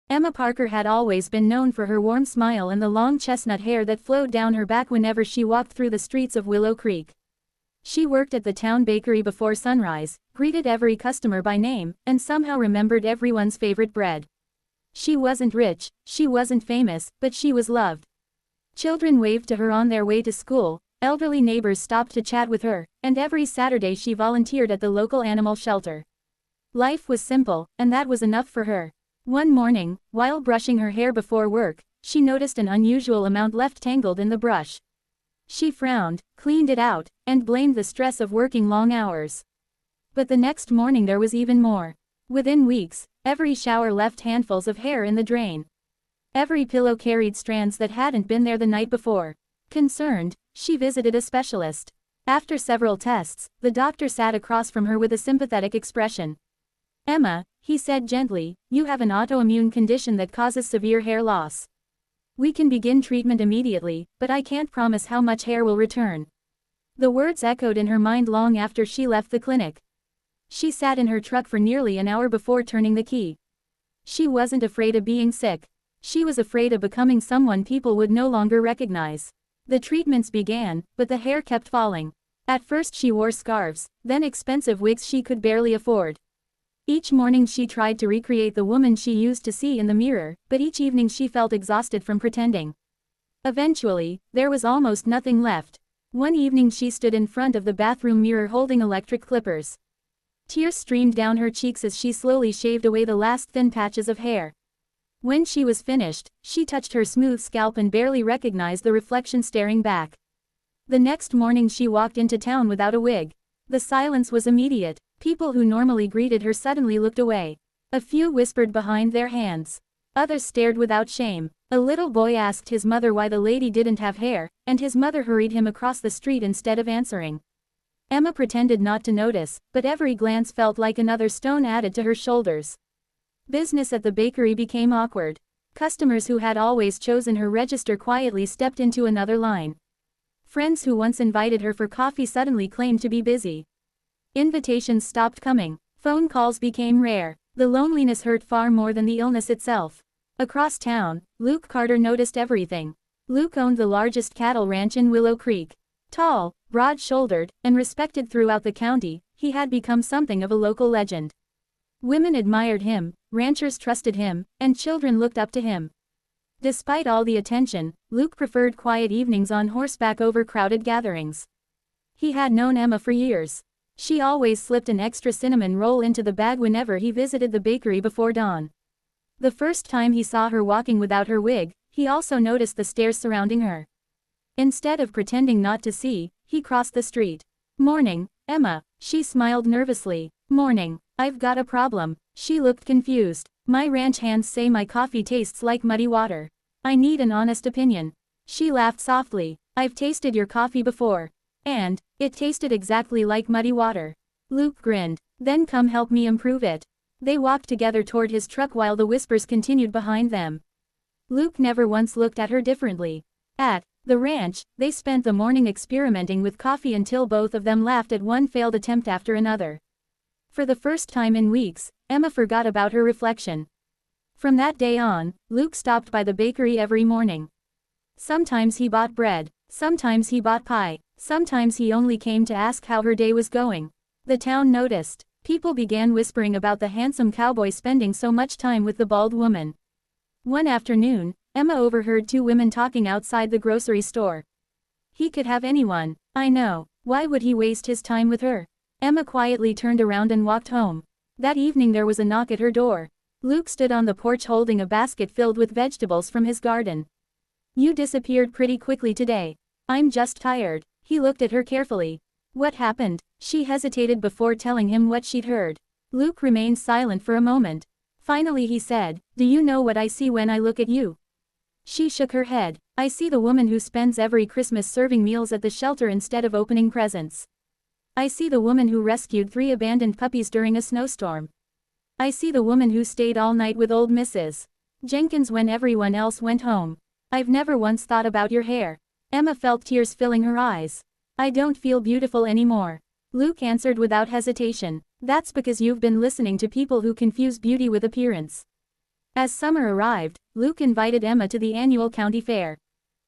Emma Parker had always been known for her warm smile and the long chestnut hair that flowed down her back whenever she walked through the streets of Willow Creek. She worked at the town bakery before sunrise, greeted every customer by name, and somehow remembered everyone's favorite bread. She wasn't rich, she wasn't famous, but she was loved. Children waved to her on their way to school, elderly neighbors stopped to chat with her, and every Saturday she volunteered at the local animal shelter. Life was simple, and that was enough for her. One morning, while brushing her hair before work, she noticed an unusual amount left tangled in the brush. She frowned, cleaned it out, and blamed the stress of working long hours. But the next morning there was even more. Within weeks, every shower left handfuls of hair in the drain. Every pillow carried strands that hadn't been there the night before. Concerned, she visited a specialist. After several tests, the doctor sat across from her with a sympathetic expression. "Emma," he said gently, "you have an autoimmune condition that causes severe hair loss. We can begin treatment immediately, but I can't promise how much hair will return." The words echoed in her mind long after she left the clinic. She sat in her truck for nearly an hour before turning the key. She wasn't afraid of being sick. She was afraid of becoming someone people would no longer recognize. The treatments began, but the hair kept falling. At first she wore scarves, then expensive wigs she could barely afford. Each morning she tried to recreate the woman she used to see in the mirror, but each evening she felt exhausted from pretending. Eventually, there was almost nothing left. One evening she stood in front of the bathroom mirror holding electric clippers. Tears streamed down her cheeks as she slowly shaved away the last thin patches of hair. When she was finished, she touched her smooth scalp and barely recognized the reflection staring back. The next morning she walked into town without a wig. The silence was immediate. People who normally greeted her suddenly looked away. A few whispered behind their hands. Others stared without shame. A little boy asked his mother why the lady didn't have hair, and his mother hurried him across the street instead of answering. Emma pretended not to notice, but every glance felt like another stone added to her shoulders. Business at the bakery became awkward. Customers who had always chosen her register quietly stepped into another line. Friends who once invited her for coffee suddenly claimed to be busy. Invitations stopped coming. Phone calls became rare. The loneliness hurt far more than the illness itself. Across town, Luke Carter noticed everything. Luke owned the largest cattle ranch in Willow Creek. Tall, broad-shouldered, and respected throughout the county, he had become something of a local legend. Women admired him, ranchers trusted him, and children looked up to him. Despite all the attention, Luke preferred quiet evenings on horseback over crowded gatherings. He had known Emma for years. She always slipped an extra cinnamon roll into the bag whenever he visited the bakery before dawn. The first time he saw her walking without her wig, he also noticed the stares surrounding her. Instead of pretending not to see, he crossed the street. "Morning, Emma," she smiled nervously. "Morning, I've got a problem." She looked confused. "My ranch hands say my coffee tastes like muddy water. I need an honest opinion." She laughed softly. "I've tasted your coffee before. And it tasted exactly like muddy water." Luke grinned. "Then come help me improve it." They walked together toward his truck while the whispers continued behind them. Luke never once looked at her differently. At the ranch, they spent the morning experimenting with coffee until both of them laughed at one failed attempt after another. For the first time in weeks, Emma forgot about her reflection. From that day on, Luke stopped by the bakery every morning. Sometimes he bought bread, sometimes he bought pie, sometimes he only came to ask how her day was going. The town noticed. People began whispering about the handsome cowboy spending so much time with the bald woman. One afternoon, Emma overheard two women talking outside the grocery store. "He could have anyone." "I know. Why would he waste his time with her?" Emma quietly turned around and walked home. That evening there was a knock at her door. Luke stood on the porch holding a basket filled with vegetables from his garden. "You disappeared pretty quickly today." "I'm just tired." He looked at her carefully. "What happened?" She hesitated before telling him what she'd heard. Luke remained silent for a moment. Finally he said, "Do you know what I see when I look at you?" She shook her head. "I see the woman who spends every Christmas serving meals at the shelter instead of opening presents. I see the woman who rescued 3 abandoned puppies during a snowstorm. I see the woman who stayed all night with old Mrs. Jenkins when everyone else went home. I've never once thought about your hair." Emma felt tears filling her eyes. "I don't feel beautiful anymore." Luke answered without hesitation. "That's because you've been listening to people who confuse beauty with appearance. As summer arrived, Luke invited Emma to the annual county fair.